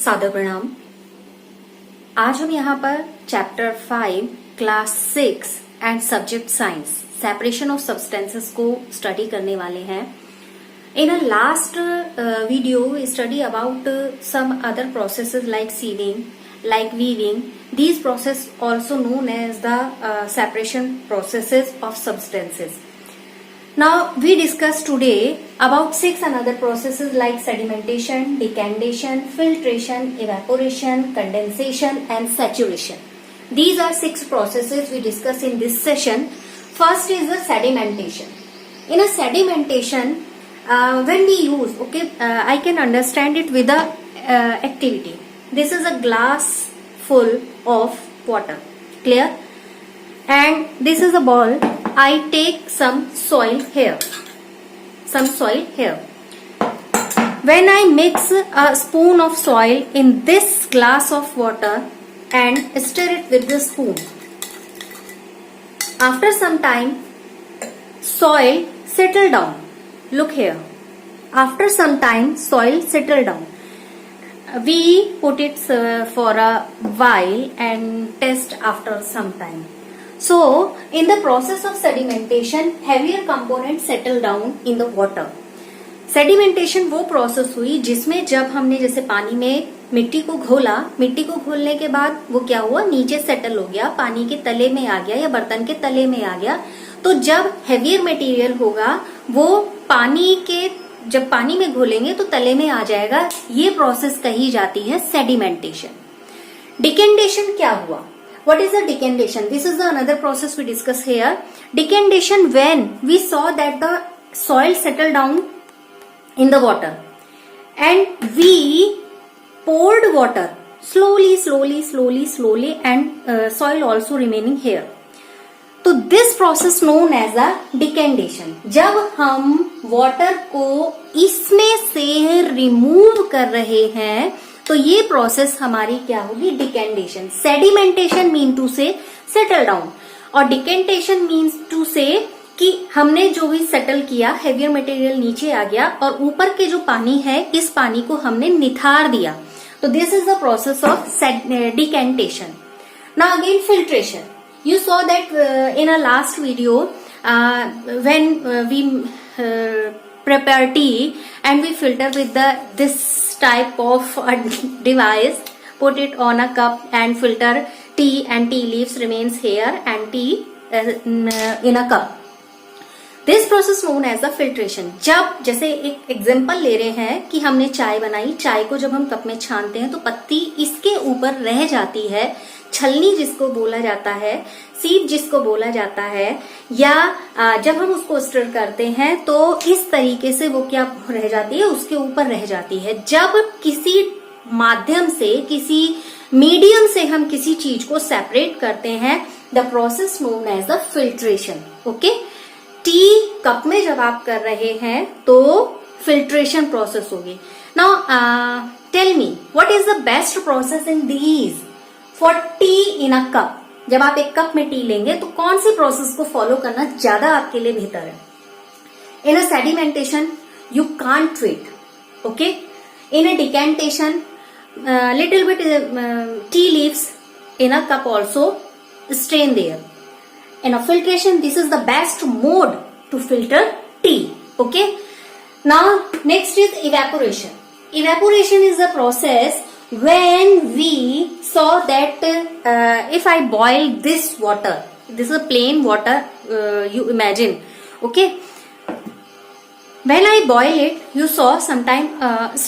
सादर प्रणाम। आज हम यहाँ पर chapter 5 class 6 and subject science separation of substances को स्टडी करने वाले हैं। In a last video we study about some other processes like sieving, like weaving. These process also known as the separation processes of substances. Now we discuss today about 6 another processes like sedimentation, decantation, filtration, evaporation, condensation and saturation. These are 6 processes we discuss in this session. First is the sedimentation. In a sedimentation, when we use, I can understand it with the activity. This is a glass full of water, clear? And this is a ball. I take some soil here. When I mix a spoon of soil in this glass of water and stir it with the spoon, after some time, soil settle down. Look here. After some time, soil settle down. We put it for a while and test after some time. So, in the process of sedimentation, heavier components settle down in the water. Sedimentation वो process हुई जिसमें जब हमने जैसे पानी में मिट्टी को घोला, मिट्टी को घोलने के बाद वो क्या हुआ, नीचे सेटल हो गया, पानी के तले में आ गया या बर्तन के तले में आ गया। तो जब हेवियर मटेरियल होगा वो जब पानी में घोलेंगे तो तले में आ जाएगा। ये प्रोसेस कही जाती है सेडिमेंटेशन। डिकेंडेशन क्या हुआ? What is the decantation? This is the another process we discuss here. Decantation when we saw that the soil settle down in the water and we poured water slowly and soil also remaining here. तो this process known as a decantation. जब हम water को इसमें से remove कर रहे हैं तो ये प्रोसेस हमारी क्या होगी? डिकेंडेशन। सेडिमेंटेशन मीन टू से सेटल डाउन और डिकेंटेशन मीन्स टू से कि हमने जो भी सेटल किया, हेवियर मटेरियल नीचे आ गया और ऊपर के जो पानी है इस पानी को हमने निथार दिया। तो this is the process of decantation. Now again filtration. You saw that in a last video when we prepare tea and we filter with this type of device, put it on a cup and filter tea and tea leaves remains here and tea in a cup. This process known as the filtration. जब जैसे एक example ले रहे हैं कि हमने चाय बनाई, चाय को जब हम कप में छानते हैं तो पत्ती इसके ऊपर रह जाती है, छलनी जिसको बोला जाता है, सीप जिसको बोला जाता है, या जब हम उसको स्टर करते हैं तो इस तरीके से वो क्या रह जाती है, उसके ऊपर रह जाती है। जब किसी माध्यम से, किसी मीडियम से हम किसी चीज को सेपरेट करते हैं, the process known as the filtration. Okay, tea cup में जब आप कर रहे हैं तो फिल्ट्रेशन प्रोसेस होगी। Now tell me what is the best process in these for tea in a cup? जब आप एक कप में टी लेंगे तो कौन सी प्रोसेस को फॉलो करना ज्यादा आपके लिए बेहतर है? In a sedimentation you can't tweet, okay. In a decantation little bit tea leaves in a cup also strain there. In a filtration, this is the best mode to filter tea. Okay. Now, next is evaporation. Evaporation is the process when we saw that if I boil this water, this is a plain water, you imagine. Okay. When I boil it, you saw sometime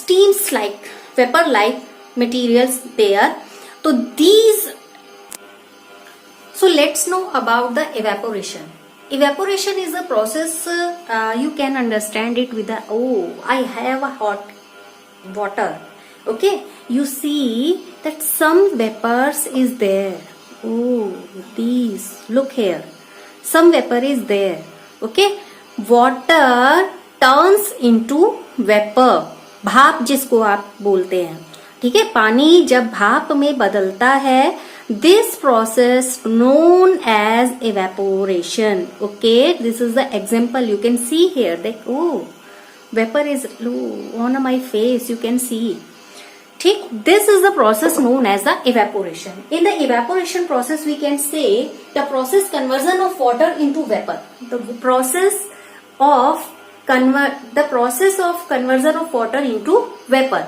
steams like vapor like materials there. So these. So let's know about the evaporation. Evaporation is a process, you can understand it with I have a hot water. Okay, you see that some vapors is there. These, look here. Some vapor is there. Okay, water turns into vapor. भाप जिसको आप बोलते हैं, ठीक है। पानी जब भाप में बदलता है, this process known as evaporation. Okay, this is the example you can see here that vapor is on my face, you can see. ठीक, this is the process known as the evaporation. In the evaporation process we can say the process conversion of water into vapour. The process of conversion of water into vapor.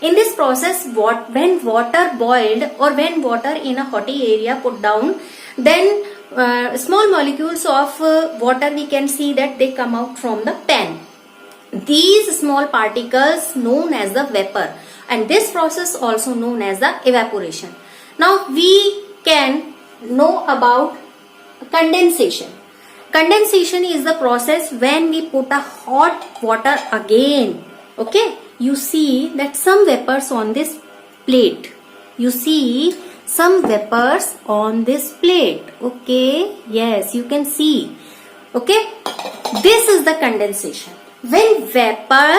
In this process, when water boiled or when water in a hotty area put down, then small molecules of water we can see that they come out from the pan. These small particles known as the vapor, and this process also known as the evaporation. Now we can know about condensation. Condensation is the process when we put a hot water again. Okay, you see that some vapors on this plate. You see some vapors on this plate. Okay, yes, you can see. Okay, this is the condensation. When vapor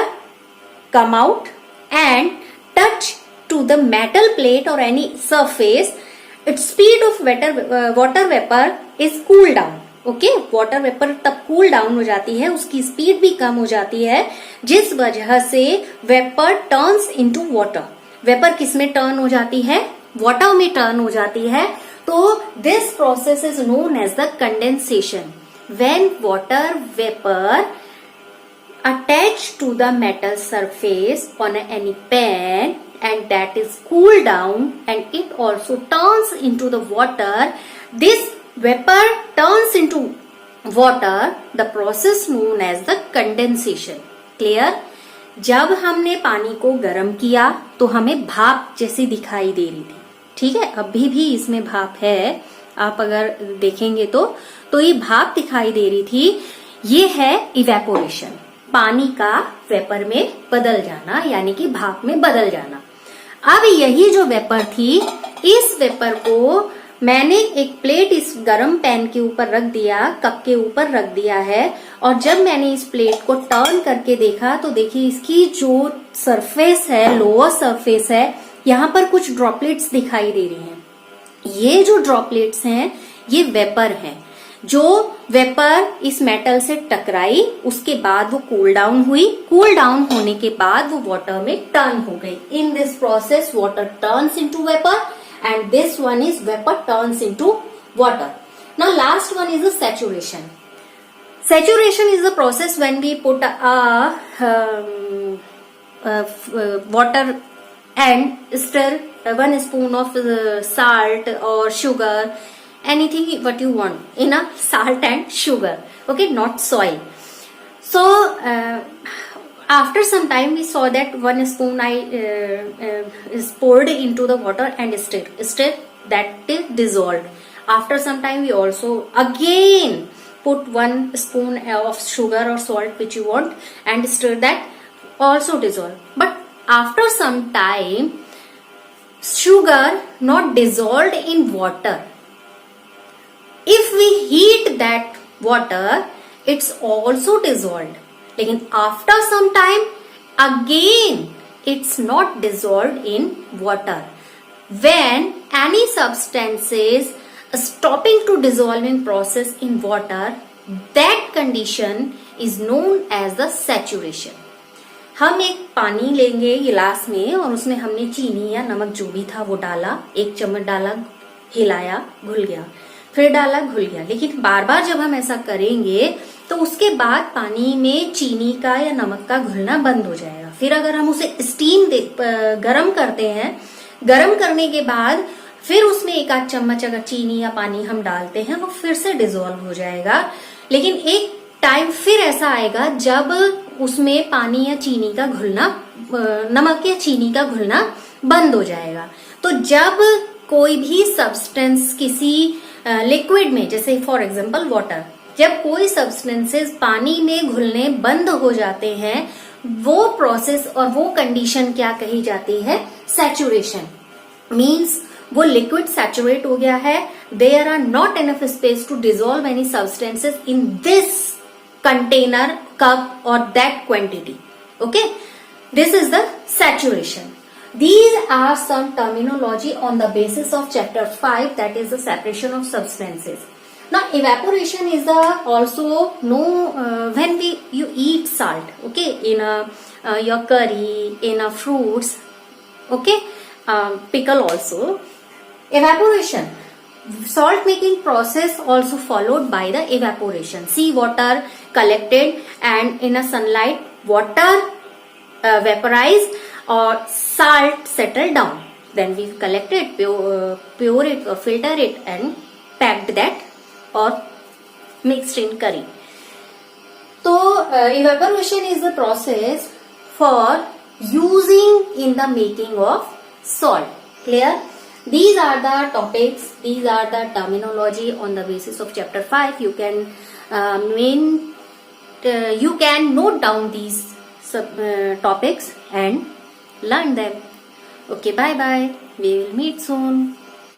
come out and touch to the metal plate or any surface, its speed of water vapor is cool down. Okay, water vapour तब cool down हो जाती है, उसकी speed भी कम हो जाती है, जिस वजह से vapour turns into water. Vapour किस में टर्न हो जाती है? वाटर में टर्न हो जाती है. तो this process is known as the condensation. When water vapour attached to the metal surface on any pan and that is cooled down and it also turns into the water. This vapor turns into water, the process known as the condensation. Clear? जब हमने पानी को गर्म किया तो हमें भाप जैसी दिखाई दे रही थी. ठीक है, अभी भी इसमें भाप है, आप अगर देखेंगे तो ये भाप दिखाई दे रही थी. ये है इवेपोरेशन, पानी का वेपर में बदल जाना, यानी कि भाप में बदल जाना. अब यही जो वेपर थी, इस वेपर को मैंने एक प्लेट इस गरम पैन के ऊपर रख दिया, कप के ऊपर रख दिया है, और जब मैंने इस प्लेट को टर्न करके देखा तो देखिए इसकी जो सरफेस है, लोअर सरफेस है, यहाँ पर कुछ ड्रॉपलेट्स दिखाई दे रही हैं. ये जो ड्रॉपलेट्स हैं ये वेपर हैं. जो वेपर इस मेटल से टकराई, उसके बाद वो कूल डाउन हुई. कूल डाउन होने के बाद वो वाटर में टर्न हो गई. In this process water turns into vapour and this one is vapor turns into water. Now last one is the saturation. Saturation is the process when we put water and stir 1 spoon of salt or sugar, anything what you want in a salt and sugar. Okay, not soil. So after some time we saw that 1 spoon is poured into the water and stirred that is dissolved. After some time we also again put 1 spoon of sugar or salt which you want and stir that, also dissolved. But after some time sugar not dissolved in water. If we heat that water, it's also dissolved. लेकिन after some time again it's not dissolved in water. When any substance is stopping to dissolve in process in water, that condition is known as the saturation. हम एक पानी लेंगे गिलास में और उसमें हमने चीनी या नमक जो भी था वो डाला, 1 चम्मच डाला, हिलाया, घुल गया, फिर डाला, घुल गया. लेकिन बार बार जब हम ऐसा करेंगे तो उसके बाद पानी में चीनी का या नमक का घुलना बंद हो जाएगा. फिर अगर हम उसे स्टीम गरम करते हैं, गरम करने के बाद फिर उसमें 1 आध चम्मच अगर चीनी या पानी हम डालते हैं, वो फिर से डिसॉल्व हो जाएगा. लेकिन एक टाइम फिर ऐसा आएगा जब उसमें पानी या चीनी का घुलना, नमक या चीनी का घुलना बंद हो जाएगा. तो जब कोई भी सब्सटेंस किसी लिक्विड में, जैसे फॉर एग्जांपल वाटर, जब कोई सब्सटेंसेस पानी में घुलने बंद हो जाते हैं, वो प्रोसेस और वो कंडीशन क्या कही जाती है? सैचुरेशन. मीन्स वो लिक्विड सैचुरेट हो गया है. There are not enough space to dissolve any substances in this container, cup और that quantity. Okay, this is the saturation. These are some terminology on the basis of chapter 5, that is the separation of substances. Now evaporation is also when you eat salt, okay, in your curry, in fruits, Okay, pickle also. Evaporation. Salt making process also followed by the evaporation. Sea water collected and in a sunlight water vaporized or salt settled down. Then we collect it, pure it or filter it and packed that or mixed in curry. So evaporation is the process for using in the making of salt. Clear? These are the topics, these are the terminology on the basis of chapter 5. You can you can note down these topics and learn them. Okay, bye bye. We will meet soon.